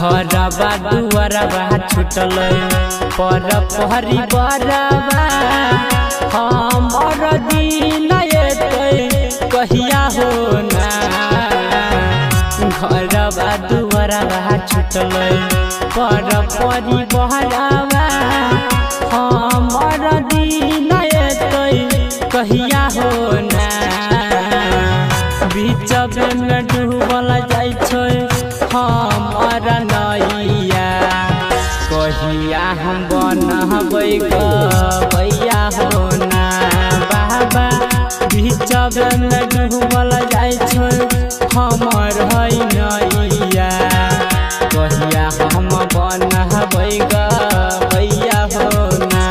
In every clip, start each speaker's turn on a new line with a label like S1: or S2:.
S1: घरबा दुआरबा छुटल पर पहरी बरबा हमर दिन कहिया हो ना। घरबा दुआरबा छुटल पर पहरी बरबा हमर दिन कहिया हो ना। बीच में डूबल जाइ छै हमर नैया कहिया हम बनबै गबैया हो ना। बाबा बीच में डूबल जाइ छै हमर नैया कहिया हम बनबै गबैया हो ना।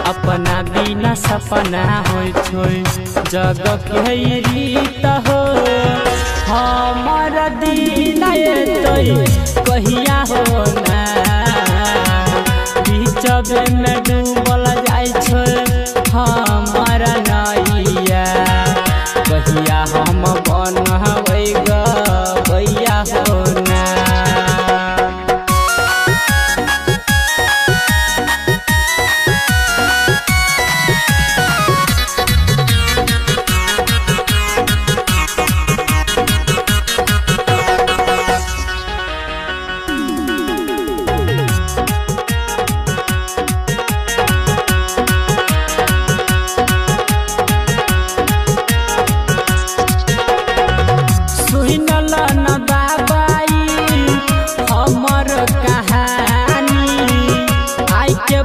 S1: अपना बिना सपना होय छोय जग के रीत हो हमर दिन कहिया हो ना। बीच में डूबल जाइ छै हमर नैया कहिया हम बनबै गबैया हो ना।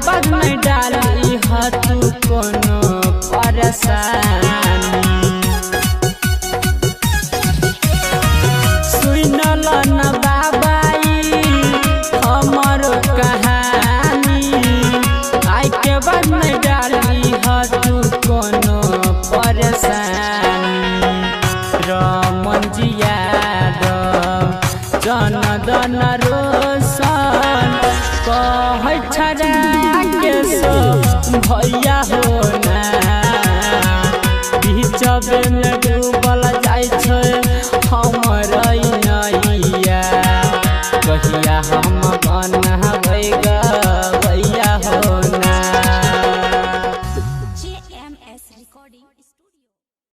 S1: बाद में डाली तू कोनो परेशानी सुनल न बाबाई हमर कहानी। आई के बाद में डाली तू कोनो परेशानी। रमन जिया जन दन रोशन कह छड़ा के सो भैया